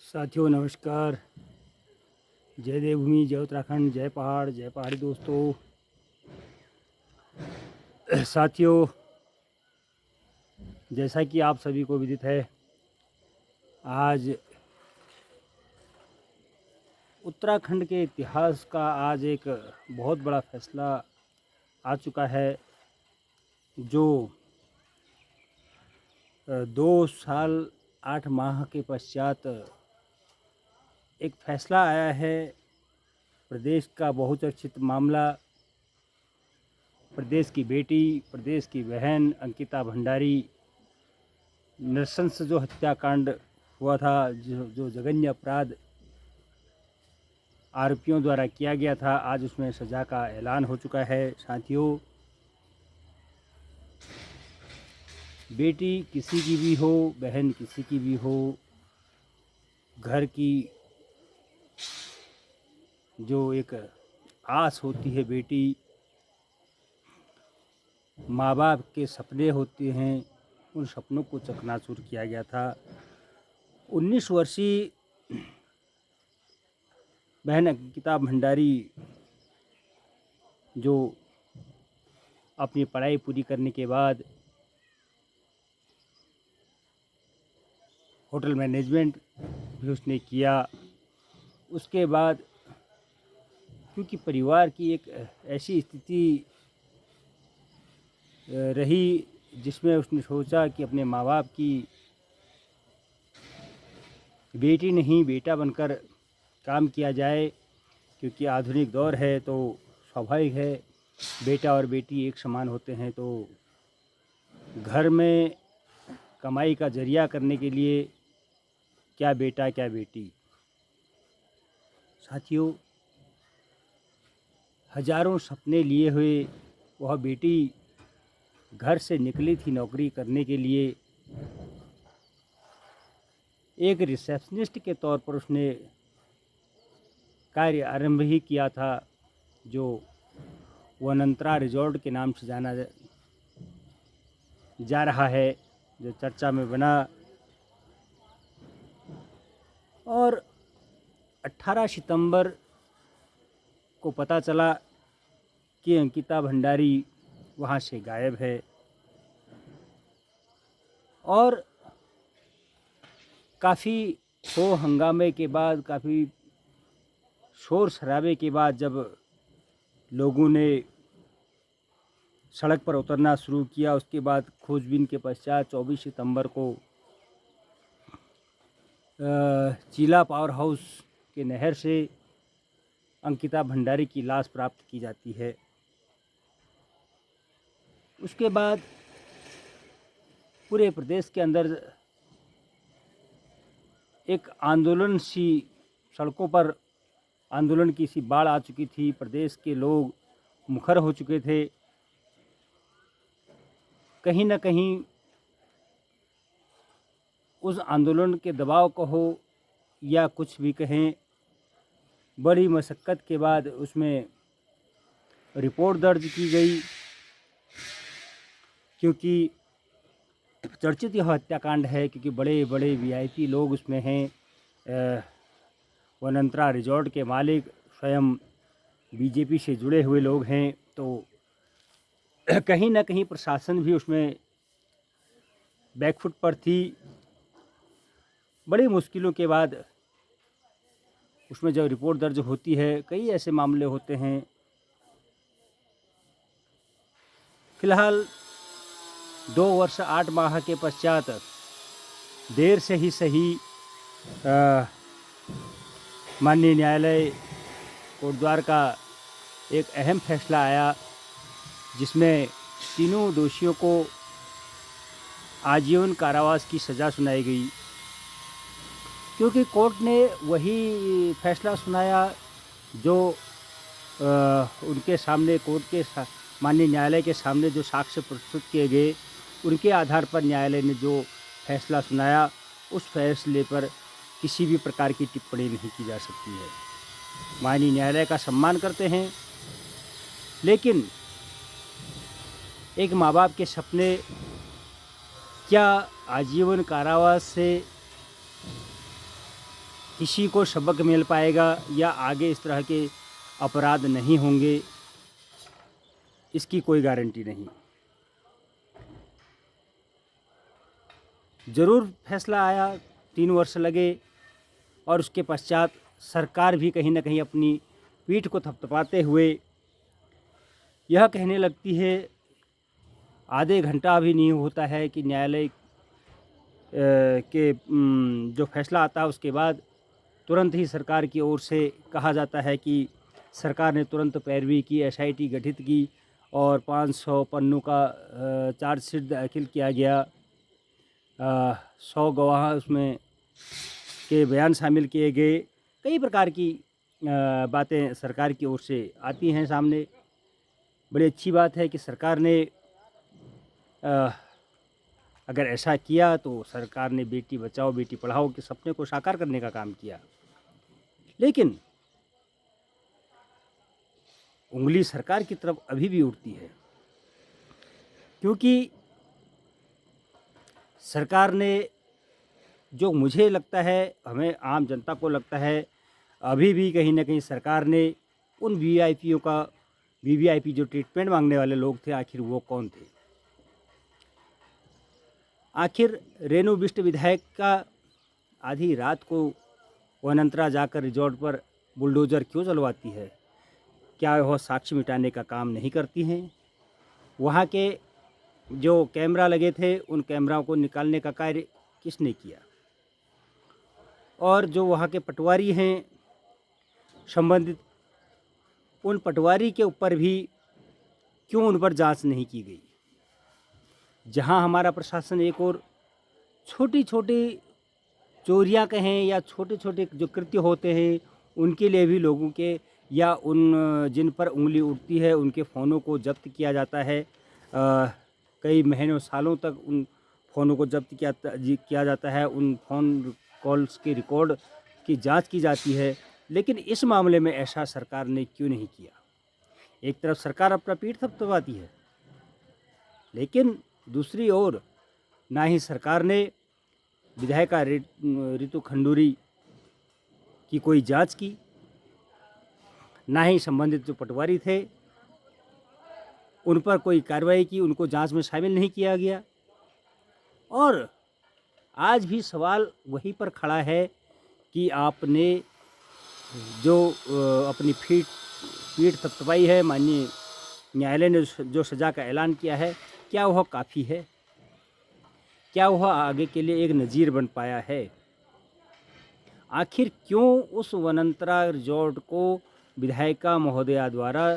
साथियों नमस्कार। जय देवभूमि, जय उत्तराखंड, जय पहाड़, जय पहाड़ी दोस्तों। साथियों, जैसा कि आप सभी को विदित है, आज उत्तराखंड के इतिहास का आज एक बहुत बड़ा फैसला आ चुका है। जो 2 साल 8 माह के पश्चात एक फैसला आया है। प्रदेश का बहुचर्चित मामला, प्रदेश की बेटी, प्रदेश की बहन अंकिता भंडारी नृशंस जो हत्याकांड हुआ था, जो जघन्य अपराध आरोपियों द्वारा किया गया था, आज उसमें सज़ा का ऐलान हो चुका है। साथियों, बेटी किसी की भी हो, बहन किसी की भी हो, घर की जो एक आस होती है, बेटी, माँ बाप के सपने होते हैं, उन सपनों को चकनाचूर किया गया था। 19 वर्षीय बहन अंकिता भंडारी जो अपनी पढ़ाई पूरी करने के बाद होटल मैनेजमेंट भी उसने किया। उसके बाद क्योंकि परिवार की एक ऐसी स्थिति रही जिसमें उसने सोचा कि अपने माँ बाप की बेटी नहीं बेटा बनकर काम किया जाए, क्योंकि आधुनिक दौर है तो स्वाभाविक है बेटा और बेटी एक समान होते हैं। तो घर में कमाई का जरिया करने के लिए क्या बेटा क्या बेटी। साथियों, हजारों सपने लिए हुए वह बेटी घर से निकली थी नौकरी करने के लिए। एक रिसेप्शनिस्ट के तौर पर उसने कार्य आरंभ ही किया था, जो वनंतरा रिजॉर्ट के नाम से जाना जा रहा है, जो चर्चा में बना। और 18 सितंबर को पता चला कि अंकिता भंडारी वहाँ से गायब है। और काफ़ी हो हंगामे के बाद, काफ़ी शोर शराबे के बाद जब लोगों ने सड़क पर उतरना शुरू किया, उसके बाद खोजबीन के पश्चात 24 सितंबर को चीला पावर हाउस के नहर से अंकिता भंडारी की लाश प्राप्त की जाती है। उसके बाद पूरे प्रदेश के अंदर एक आंदोलन सी, सड़कों पर आंदोलन की सी बाढ़ आ चुकी थी। प्रदेश के लोग मुखर हो चुके थे। कहीं न कहीं उस आंदोलन के दबाव को हो या कुछ भी कहें, बड़ी मशक्क़त के बाद उसमें रिपोर्ट दर्ज की गई, क्योंकि चर्चित यह हत्याकांड है, क्योंकि बड़े बड़े वीआईपी लोग उसमें हैं। वनंतरा रिजॉर्ट के मालिक स्वयं बीजेपी से जुड़े हुए लोग हैं। तो कहीं ना कहीं प्रशासन भी उसमें बैकफुट पर थी। बड़ी मुश्किलों के बाद उसमें जब रिपोर्ट दर्ज होती है, कई ऐसे मामले होते हैं। फिलहाल 2 वर्ष 8 माह के पश्चात देर से ही सही माननीय न्यायालय कोटद्वार का एक अहम फैसला आया, जिसमें तीनों दोषियों को आजीवन कारावास की सज़ा सुनाई गई। क्योंकि कोर्ट ने वही फैसला सुनाया जो उनके सामने, कोर्ट के माननीय न्यायालय के सामने जो साक्ष्य प्रस्तुत किए गए, उनके आधार पर न्यायालय ने जो फैसला सुनाया, उस फैसले पर किसी भी प्रकार की टिप्पणी नहीं की जा सकती है। माननीय न्यायालय का सम्मान करते हैं, लेकिन एक माँ बाप के सपने क्या आजीवन कारावास से किसी को सबक मिल पाएगा या आगे इस तरह के अपराध नहीं होंगे, इसकी कोई गारंटी नहीं। ज़रूर फैसला आया, 3 वर्ष लगे और उसके पश्चात सरकार भी कहीं न कहीं अपनी पीठ को थपथपाते हुए यह कहने लगती है, आधे घंटा भी नहीं होता है कि न्यायालय के जो फैसला आता है उसके बाद तुरंत ही सरकार की ओर से कहा जाता है कि सरकार ने तुरंत पैरवी की, एसआईटी गठित की और 500 पन्नों का चार्जशीट दाखिल किया गया। 100 गवाह उसमें के बयान शामिल किए गए। कई प्रकार की बातें सरकार की ओर से आती हैं सामने। बड़ी अच्छी बात है कि सरकार ने अगर ऐसा किया तो सरकार ने बेटी बचाओ बेटी पढ़ाओ के सपने को साकार करने का काम किया। लेकिन उंगली सरकार की तरफ अभी भी उठती है, क्योंकि सरकार ने, जो मुझे लगता है, हमें आम जनता को लगता है, अभी भी कहीं ना कहीं सरकार ने उन वीवीआईपीओं का, वीवीआईपी जो ट्रीटमेंट मांगने वाले लोग थे, आखिर वो कौन थे? आखिर रेणु बिष्ट विधायक का आधी रात को वनंतरा जाकर रिजॉर्ट पर बुलडोज़र क्यों चलवाती है? क्या वह साक्ष्य मिटाने का काम नहीं करती हैं? वहाँ के जो कैमरा लगे थे उन कैमराओं को निकालने का कार्य किसने किया? और जो वहाँ के पटवारी हैं संबंधित, उन पटवारी के ऊपर भी क्यों उन पर जांच नहीं की गई? जहाँ हमारा प्रशासन एक और छोटी छोटी चोरियाँ कहें या छोटे छोटे जो कृत्य होते हैं उनके लिए भी लोगों के या उन जिन पर उंगली उठती है उनके फ़ोनों को जब्त किया जाता है। कई महीनों सालों तक उन फ़ोनों को जब्त किया जाता है, उन फ़ोन कॉल्स के रिकॉर्ड की जांच की जाती है। लेकिन इस मामले में ऐसा सरकार ने क्यों नहीं किया? एक तरफ सरकार अपना पीठ थपथपाती है, लेकिन दूसरी ओर ना ही सरकार ने विधायिका रितु खंडूरी की कोई जांच की, ना ही संबंधित जो पटवारी थे उन पर कोई कार्रवाई की, उनको जांच में शामिल नहीं किया गया। और आज भी सवाल वहीं पर खड़ा है कि आपने जो अपनी पीठ थपथपाई है, माननीय न्यायालय ने जो सज़ा का ऐलान किया है, क्या वह काफ़ी है? क्या वह आगे के लिए एक नज़ीर बन पाया है? आखिर क्यों उस वनंतरा रिजॉर्ट को विधायिका महोदया द्वारा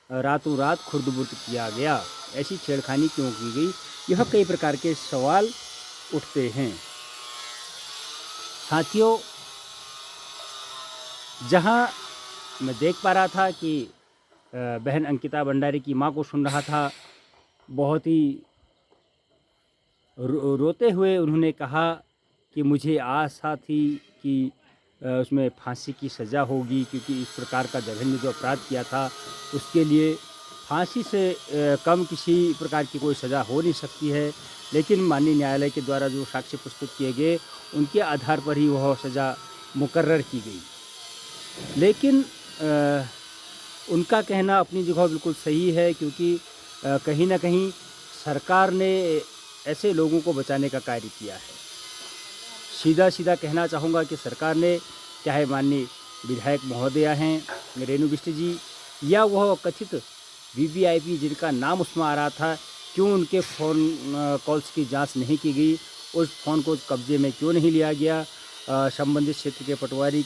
रातों रात खुर्द-बुर्द किया गया? ऐसी छेड़खानी क्यों की गई? यह कई प्रकार के सवाल उठते हैं। साथियों, जहां मैं देख पा रहा था कि बहन अंकिता भंडारी की मां को सुन रहा था, बहुत ही रोते हुए उन्होंने कहा कि मुझे आशा थी कि उसमें फांसी की सज़ा होगी, क्योंकि इस प्रकार का जघन्य जो अपराध किया था उसके लिए फांसी से कम किसी प्रकार की कोई सज़ा हो नहीं सकती है। लेकिन माननीय न्यायालय के द्वारा जो साक्ष्य प्रस्तुत किए गए उनके आधार पर ही वह सज़ा मुकर्रर की गई। लेकिन उनका कहना अपनी जगह बिल्कुल सही है, क्योंकि कहीं ना कहीं सरकार ने ऐसे लोगों को बचाने का कार्य किया है। सीधा सीधा कहना चाहूँगा कि सरकार ने, चाहे माननीय विधायक महोदया हैं रेणु बिष्ट जी, या वह कथित वीवीआईपी जिनका नाम उसमें आ रहा था, क्यों उनके फ़ोन कॉल्स की जांच नहीं की गई? उस फ़ोन को कब्जे में क्यों नहीं लिया गया? संबंधित क्षेत्र के पटवारी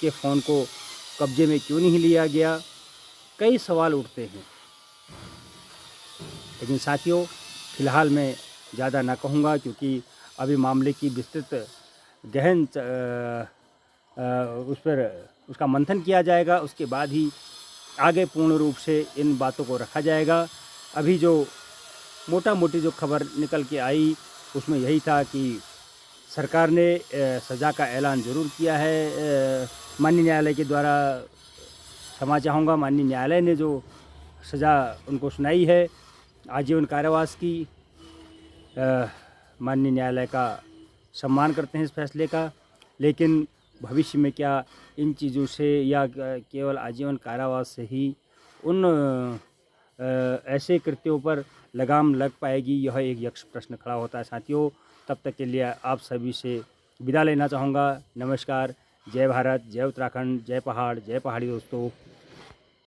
के फ़ोन को कब्जे में क्यों नहीं लिया गया? कई सवाल उठते हैं। लेकिन साथियों, फ़िलहाल मैं ज़्यादा ना कहूँगा, क्योंकि अभी मामले की विस्तृत गहन उस पर उसका मंथन किया जाएगा, उसके बाद ही आगे पूर्ण रूप से इन बातों को रखा जाएगा। अभी जो मोटा मोटी जो खबर निकल के आई उसमें यही था कि सरकार ने सज़ा का ऐलान ज़रूर किया है माननीय न्यायालय के द्वारा। क्षमा चाहूँगा, माननीय न्यायालय ने जो सज़ा उनको सुनाई है आजीवन कारावास की, माननीय न्यायालय का सम्मान करते हैं इस फैसले का। लेकिन भविष्य में क्या इन चीज़ों से या केवल आजीवन कारावास से ही उन ऐसे कृत्यों पर लगाम लग पाएगी, यह एक यक्ष प्रश्न खड़ा होता है साथियों। तब तक के लिए आप सभी से विदा लेना चाहूँगा। नमस्कार, जय भारत, जय उत्तराखंड, जय पहाड़, जय पहाड़ी दोस्तों।